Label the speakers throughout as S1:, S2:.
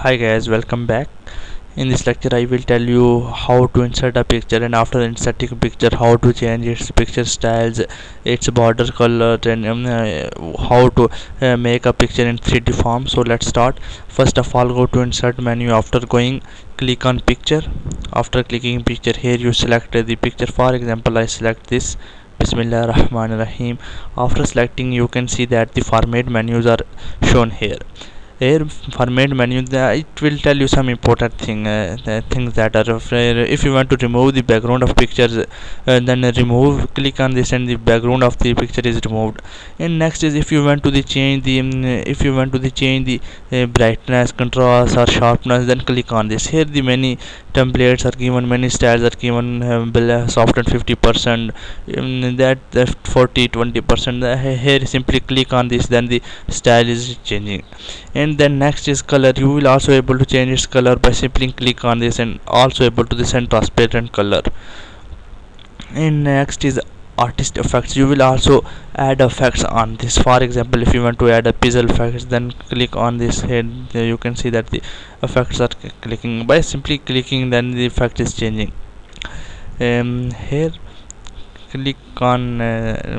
S1: Hi guys, welcome back. In this lecture I will tell you how to insert a picture, and after inserting a picture how to change its picture styles, its border color, and how to make a picture in 3D form. So let's start. First of all, go to insert menu. After going, click on picture. After clicking picture, here you select the picture. For example, I select this. Bismillah Rahman Rahim. After selecting, you can see that the format menus are shown here. Format menu, it will tell you some important things that are if you want to remove the background of pictures, then remove, click on this and the background of the picture is removed. And next is if you want to the change the if you want to the change the brightness, contrast or sharpness, then click on this. Here the many templates are given, many styles are given, soft and 50%, that 40 20%. Here simply click on this, then the style is changing. And then next is color. You will also able to change its color by simply click on this, and also able to send transparent color. And next is artist effects. You will also add effects on this. For example, if you want to add a pixel effects, then click on this head. You can see that the effects are clicking. By simply clicking, then the effect is changing. Here click on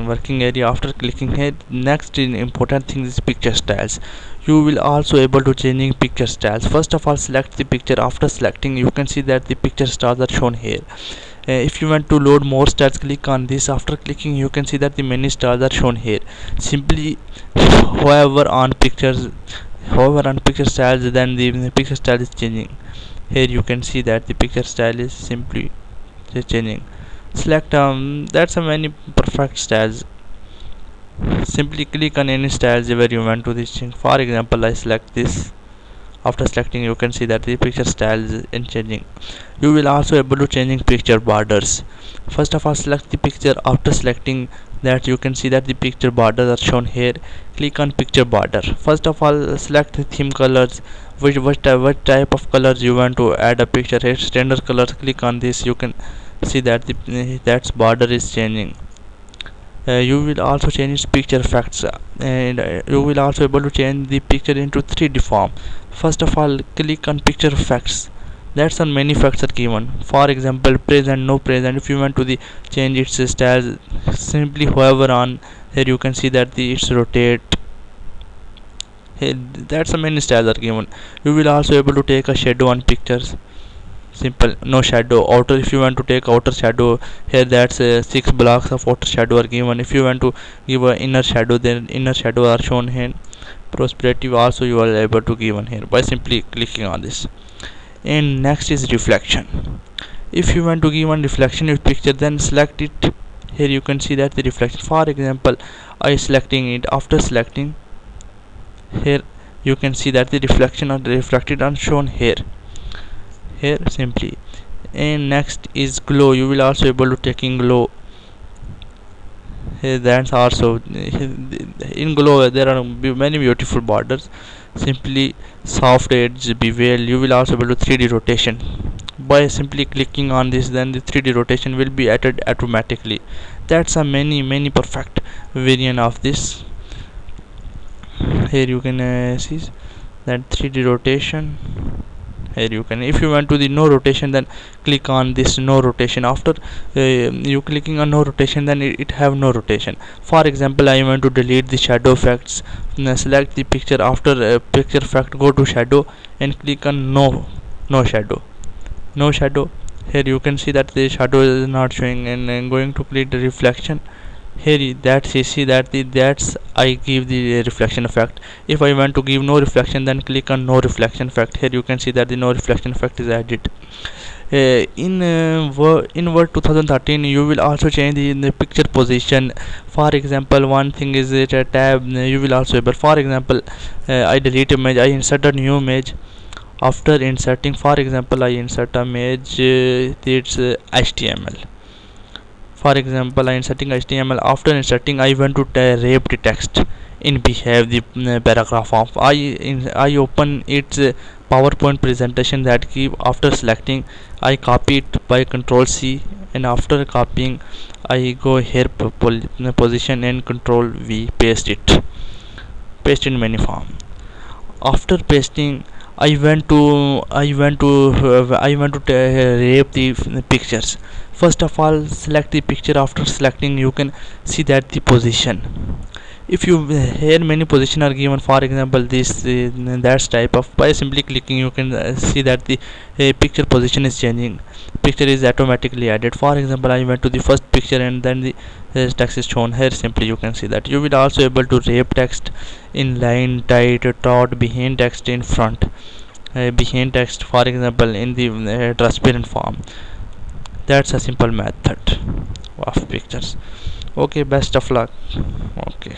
S1: working area. After clicking here, next in important thing is picture styles. You will also able to changing picture styles. First of all, select the picture. After selecting, you can see that the picture styles are shown here. If you want to load more styles, click on this. After clicking, you can see that the many styles are shown here. Simply however on picture styles, then the picture style is changing. Here you can see that the picture style is simply changing. Select that's a many perfect styles. Simply click on any styles where you want to this change. For example, I select this. After selecting, you can see that the picture style is changing. You will also able to changing picture borders. First of all, select the picture. After selecting that, you can see that the picture borders are shown here. Click on picture border. First of all, select the theme colors. What type of colors you want to add a picture here. Standard colors, click on this. You can see that the that's border is changing. You will also change its picture effects, and you will also able to change the picture into 3D form. First of all, click on picture effects. That's on many effects are given. For example, present, no present. If you want to the change its style, simply hover on here. You can see that the it's rotate. Here, that's a many styles are given. You will also able to take a shadow on pictures. Simple, no shadow. Outer, if you want to take outer shadow, here that's 6 blocks of outer shadow are given. If you want to give a inner shadow, then inner shadow are shown here. Perspective also you are able to given here by simply clicking on this. And next is reflection. If you want to give one reflection of picture, then select it. Here you can see that the reflection. For example, I selecting it. After selecting, here you can see that the reflection are reflected and shown here simply. And next is glow. You will also able to taking glow. Here that's also in glow there are many beautiful borders. Simply soft edge bevel. You will also able to 3D rotation. By simply clicking on this, then the 3D rotation will be added automatically. That's a many perfect variant of this. Here you can see that 3D rotation. Here you can, if you want to the no rotation, then click on this no rotation. After you clicking on no rotation, then it have no rotation. For example, I want to delete the shadow effects. Select the picture. After picture effect, go to shadow and click on no shadow. Here you can see that the shadow is not showing, and I'm going to click the reflection. Here that's you see that that's I give the reflection effect. If I want to give no reflection, then click on no reflection effect. Here you can see that the no reflection effect is added. In Word 2013, you will also change the picture position. For example, one thing is it a tab. You will also able, for example, I delete image, I insert a new image. After inserting, for example, I insert a image, it's HTML. For example, I inserting HTML. After inserting, I want to wrap the text in behave the paragraph of. I open its PowerPoint presentation that give. After selecting, I copy it by Control C, and after copying, I go here position and Control V, paste in menu form. After pasting, I want to rape the pictures. First of all, select the picture. After selecting, you can see that the position. If you here many position are given, for example this that type of, by simply clicking you can see that the picture position is changing. Picture is automatically added. For example, I went to the first picture and then the text is shown here. Simply you can see that. You will also able to wrap text in line, tight, taut, behind text, in front, behind text, for example in the transparent form. That's a simple method of pictures. Okay, best of luck. Okay.